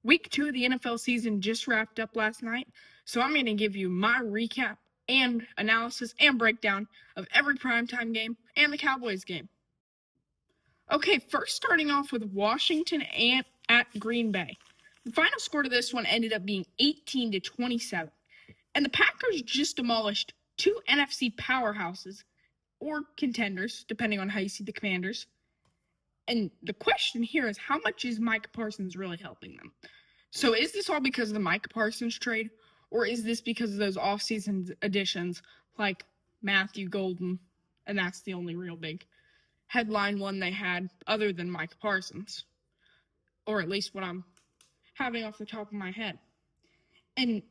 Week 2 of the NFL season just wrapped up last night, so I'm going to give you my recap and analysis and breakdown of every primetime game and the Cowboys game. Okay, first starting off with Washington and at Green Bay. The final score to this one ended up being 18-27, and the Packers just demolished two NFC powerhouses, or contenders, depending on how you see the Commanders. And the question here is, how much is Micah Parsons really helping them? So is this all because of the Micah Parsons trade, or is this because of those offseason additions like Matthew Golden, and that's the only real big headline one they had other than Micah Parsons, or at least what I'm having off the top of my head. And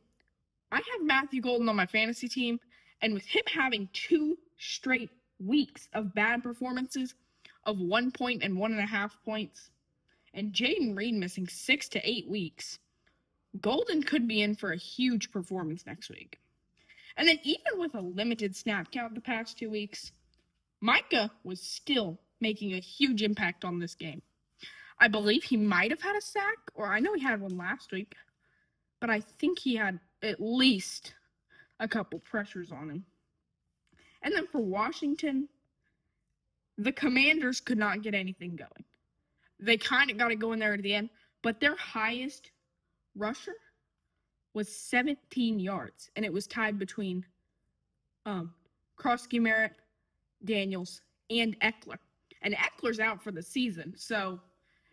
I have Matthew Golden on my fantasy team, and with him having 2 straight weeks of bad performances of 1 point and 1.5 points, and Jaden Reed missing 6 to 8 weeks, Golden could be in for a huge performance next week. And then even with a limited snap count the past 2 weeks, Micah was still making a huge impact on this game. I believe he might have had a sack, or I know he had one last week, but I think he had at least a couple pressures on him. And then for Washington, the Commanders could not get anything going. They kind of got it going there at the end, but their highest rusher was 17 yards, and it was tied between Krosky Merritt, Daniels, and Eckler. And Eckler's out for the season, so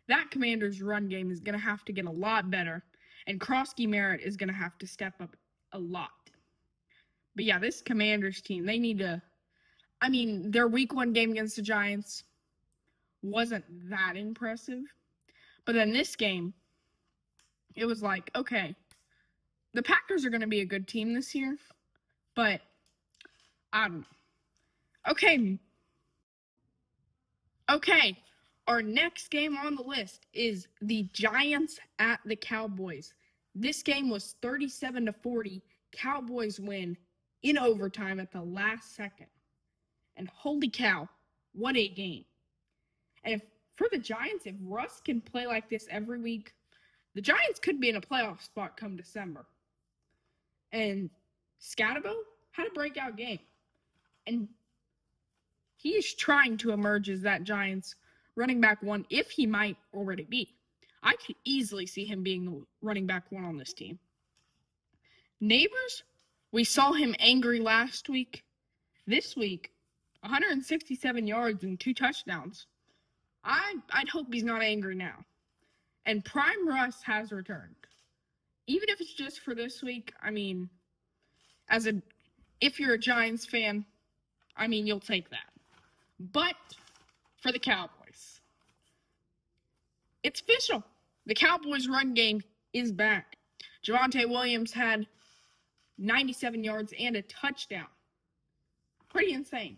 that Commanders' run game is going to have to get a lot better, and Krosky Merritt is going to have to step up a lot. But yeah, this Commanders team, they need to, their week 1 game against the Giants wasn't that impressive. But then this game, it was like, okay, the Packers are going to be a good team this year, but I don't know. Okay, our next game on the list is the Giants at the Cowboys. This game was 37-40. Cowboys win in overtime at the last second. And holy cow, what a game. And for the Giants, if Russ can play like this every week, the Giants could be in a playoff spot come December. And Scatterbo had a breakout game. And he is trying to emerge as that Giants running back 1, if he might already be. I could easily see him being the running back 1 on this team. Neighbors, we saw him angry last week. This week, 167 yards and 2 touchdowns. I'd hope he's not angry now. And Prime Russ has returned. Even if it's just for this week, if you're a Giants fan, you'll take that. But for the Cowboys, it's official. The Cowboys' run game is back. Javonte Williams had 97 yards and a touchdown. Pretty insane.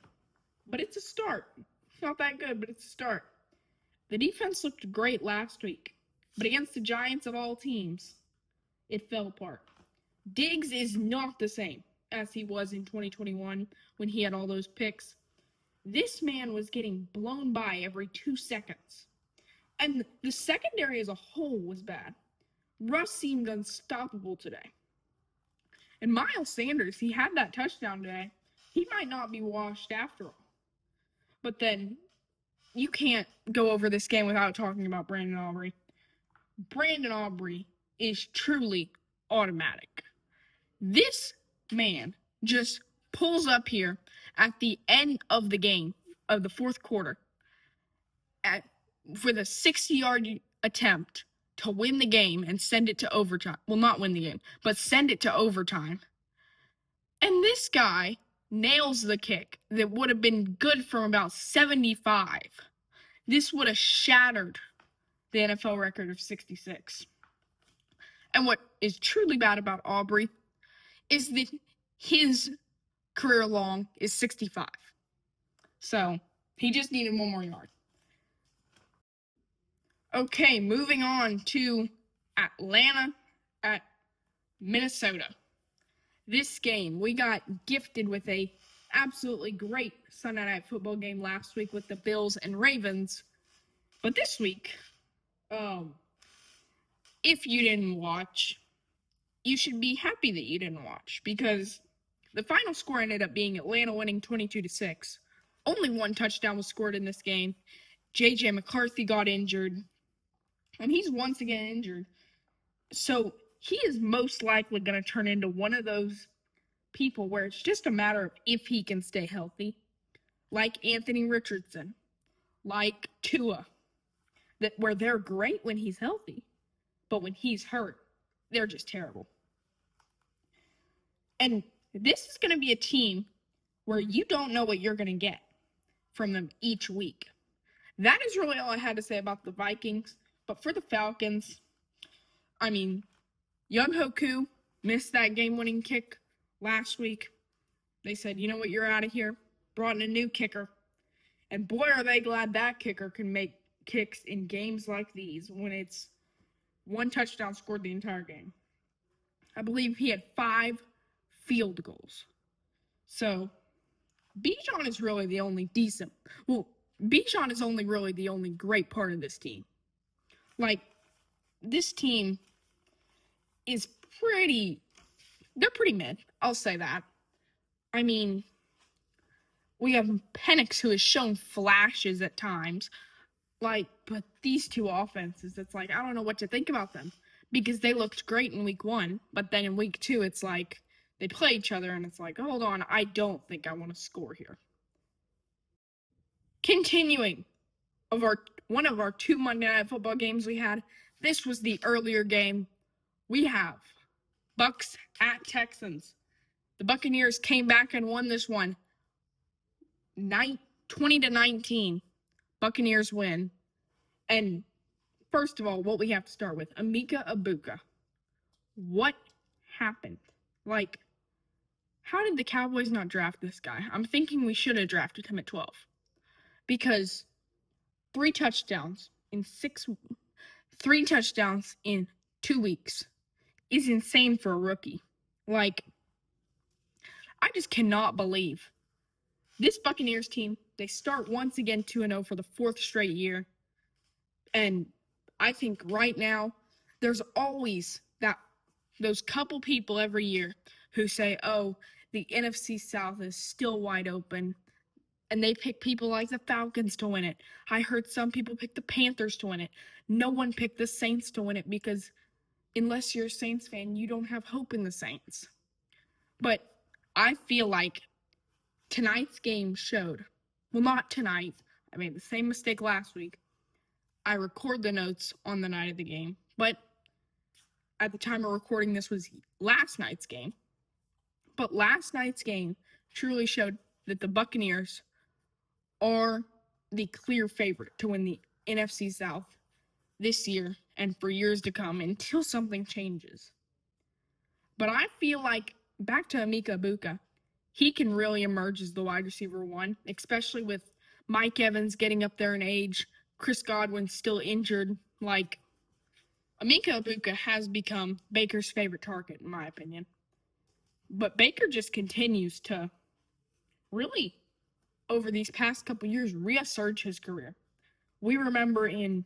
But it's a start. It's not that good, but it's a start. The defense looked great last week, but against the Giants of all teams, it fell apart. Diggs is not the same as he was in 2021 when he had all those picks. This man was getting blown by every 2 seconds. And the secondary as a whole was bad. Russ seemed unstoppable today. And Miles Sanders, he had that touchdown today. He might not be washed after all. But then you can't go over this game without talking about Brandon Aubrey. Brandon Aubrey is truly automatic. This man just pulls up here at the end of the game, of the fourth quarter, for the 60-yard attempt to win the game and send it to overtime. Well, not win the game, but send it to overtime. And this guy nails the kick that would have been good from about 75. This would have shattered the NFL record of 66. And what is truly bad about Aubrey is that his career long is 65. So he just needed 1 more yard. Okay, moving on to Atlanta at Minnesota. This game, we got gifted with a absolutely great Sunday Night Football game last week with the Bills and Ravens. But this week, if you didn't watch, you should be happy that you didn't watch because the final score ended up being Atlanta winning 22-6. Only one touchdown was scored in this game. J.J. McCarthy got injured, and he's once again injured. So he is most likely going to turn into one of those people where it's just a matter of if he can stay healthy, like Anthony Richardson, like Tua, where they're great when he's healthy, but when he's hurt, they're just terrible. And this is going to be a team where you don't know what you're going to get from them each week. That is really all I had to say about the Vikings. But for the Falcons, I mean, Young Hoku missed that game-winning kick last week. They said, you know what, you're out of here. Brought in a new kicker. And boy, are they glad that kicker can make kicks in games like these when it's one touchdown scored the entire game. I believe he had 5 field goals. So, Bijan is really the only decent. Well, Bijan is only really the only great part of this team. Like, this team is they're pretty mid. I'll say that. I mean, we have Penix who has shown flashes at times. But these two offenses, it's like, I don't know what to think about them. Because they looked great in week 1, but then in week 2, it's like, they play each other, and it's like, hold on, I don't think I want to score here. Continuing one of our 2 Monday Night Football games we had, this was the earlier game. We have Bucks at Texans. The Buccaneers came back and won this one 20-19. Buccaneers win. And first of all, what we have to start with, Emeka Egbuka. What happened? Like, how did the Cowboys not draft this guy? I'm thinking we should have drafted him at 12. Because 3 touchdowns in 2 weeks is insane for a rookie. Like, I just cannot believe this Buccaneers team, they start once again 2-0 for the 4th straight year. And I think right now, there's always those couple people every year who say, oh, the NFC South is still wide open. And they pick people like the Falcons to win it. I heard some people pick the Panthers to win it. No one picked the Saints to win it because unless you're a Saints fan, you don't have hope in the Saints. But I feel like tonight's game showed. Well, not tonight. I made the same mistake last week. I record the notes on the night of the game. But at the time of recording, this was last night's game. But last night's game truly showed that the Buccaneers are the clear favorite to win the NFC South this year and for years to come until something changes. But I feel like, back to Emeka Egbuka, he can really emerge as the wide receiver 1, especially with Mike Evans getting up there in age, Chris Godwin still injured. Like, Emeka Egbuka has become Baker's favorite target, in my opinion. But Baker just continues to really, over these past couple years, resurge his career. We remember in,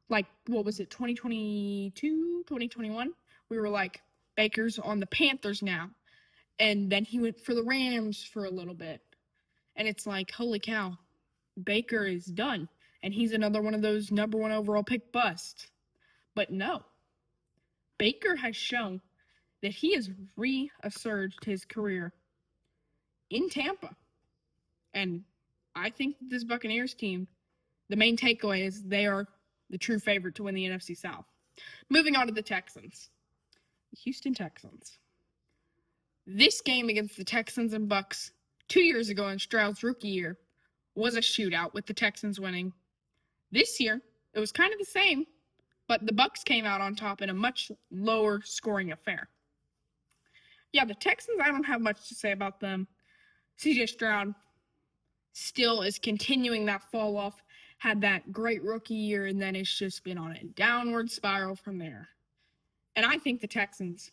2022, 2021? We were like, Baker's on the Panthers now. And then he went for the Rams for a little bit. And it's like, holy cow, Baker is done. And he's another one of those number 1 overall pick busts. But no. Baker has shown that he has resurged his career in Tampa. And I think this Buccaneers team, the main takeaway is they are the true favorite to win the NFC South. Moving on to the Texans. The Houston Texans. This game against the Texans and Bucks 2 years ago in Stroud's rookie year was a shootout with the Texans winning. This year, it was kind of the same, but the Bucks came out on top in a much lower scoring affair. Yeah, the Texans, I don't have much to say about them. CJ Stroud still is continuing that fall off, had that great rookie year, and then it's just been on a downward spiral from there. And I think the Texans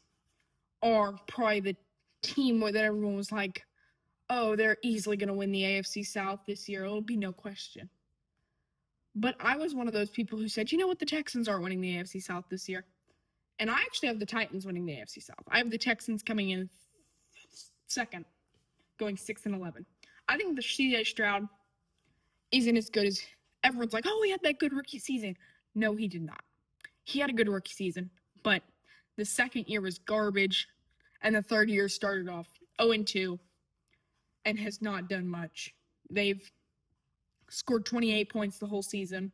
are probably the team where that everyone was like, oh, they're easily going to win the AFC South this year. It'll be no question. But I was one of those people who said, you know what, the Texans aren't winning the AFC South this year. And I actually have the Titans winning the AFC South. I have the Texans coming in second, going 6-11. I think the C.J. Stroud isn't as good as everyone's like, oh, he had that good rookie season. No, he did not. He had a good rookie season, but the second year was garbage, and the third year started off 0-2 and has not done much. They've scored 28 points the whole season.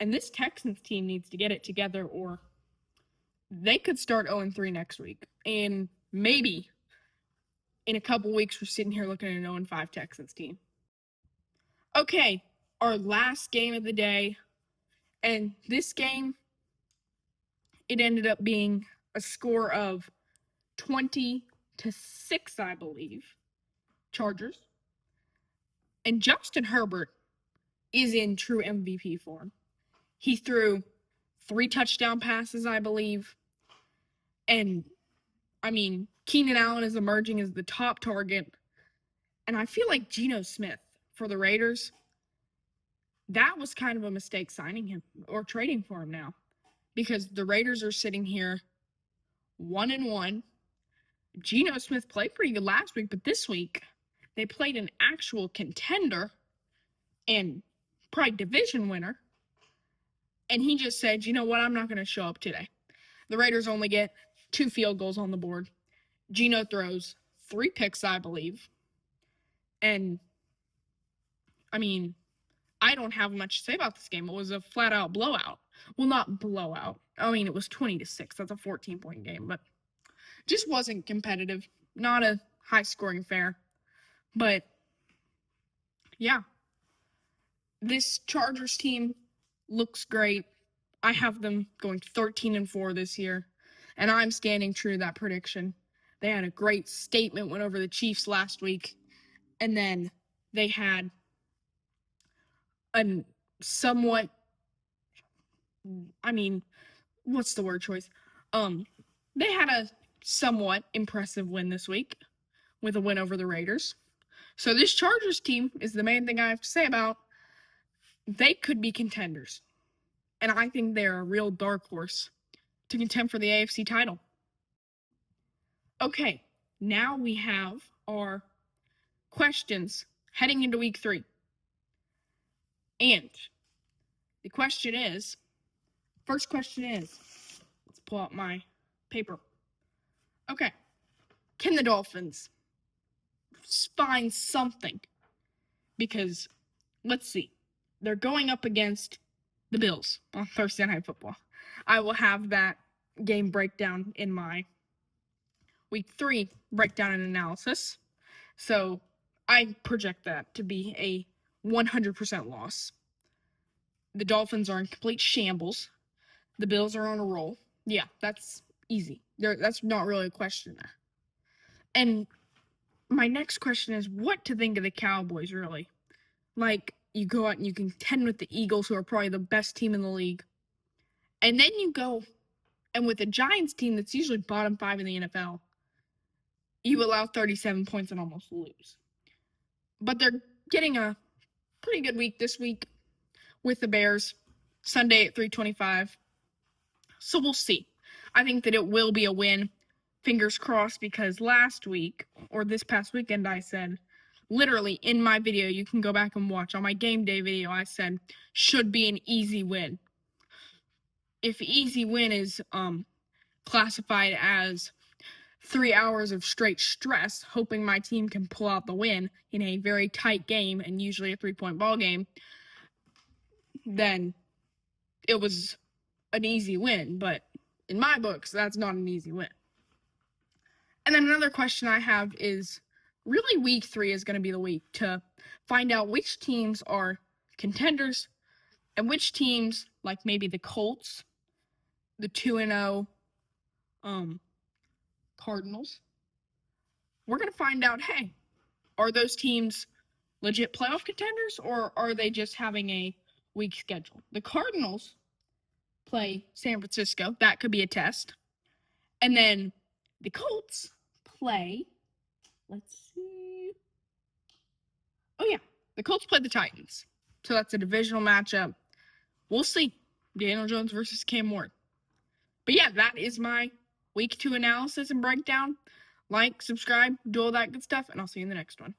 And this Texans team needs to get it together, or they could start 0-3 next week. And maybe in a couple weeks, we're sitting here looking at an 0-5 Texans team. Okay, our last game of the day. And this game, it ended up being a score of 20-6, I believe. Chargers. And Justin Herbert is in true MVP form. He threw 3 touchdown passes, I believe. And, I mean, Keenan Allen is emerging as the top target. And I feel like Geno Smith for the Raiders, that was kind of a mistake signing him or trading for him now. Because the Raiders are sitting here 1-1. Geno Smith played pretty good last week, but this week they played an actual contender and probably division winner. And he just said, you know what, I'm not going to show up today. The Raiders only get 2 field goals on the board. Geno throws 3 picks, I believe. And, I mean, I don't have much to say about this game. It was a flat-out blowout. Well, not blowout. I mean, it was 20-6. That's a 14-point game, but just wasn't competitive. Not a high-scoring affair. But, yeah. This Chargers team looks great. I have them going 13-4 this year, and I'm standing true to that prediction. They had a great statement win over the Chiefs last week, and then they had a somewhat, I mean, what's the word choice? They had a somewhat impressive win this week with a win over the Raiders. So this Chargers team is the main thing I have to say about. They could be contenders. And I think they're a real dark horse to contend for the AFC title. Okay, now we have our questions heading into week 3. And the first question is, let's pull out my paper. Okay, can the Dolphins find something? Because, let's see, they're going up against the Bills on Thursday Night Football. I will have that game breakdown in my week 3 breakdown and analysis. So I project that to be a 100% loss. The Dolphins are in complete shambles. The Bills are on a roll. Yeah, that's easy. That's not really a question there. And my next question is what to think of the Cowboys, really. Like, you go out and you contend with the Eagles, who are probably the best team in the league. And then you go, and with the Giants team that's usually bottom 5 in the NFL, you allow 37 points and almost lose. But they're getting a pretty good week this week with the Bears, Sunday at 3:25. So we'll see. I think that it will be a win. Fingers crossed, because last week, or this past weekend, I said, literally in my video, you can go back and watch, on my game day video, I said, should be an easy win. If easy win is classified as 3 hours of straight stress, hoping my team can pull out the win in a very tight game and usually a 3-point ball game, then it was an easy win. But in my books, that's not an easy win. And then another question I have is, really week 3 is going to be the week to find out which teams are contenders and which teams, like maybe the Colts, the 2-0 Cardinals, we're going to find out, hey, are those teams legit playoff contenders, or are they just having a weak schedule? The Cardinals play San Francisco. That could be a test. And then the Colts play, let's see. Oh, yeah. The Colts play the Titans. So that's a divisional matchup. We'll see. Daniel Jones versus Cam Ward. But yeah, that is my week 2 analysis and breakdown. Like, subscribe, do all that good stuff, and I'll see you in the next one.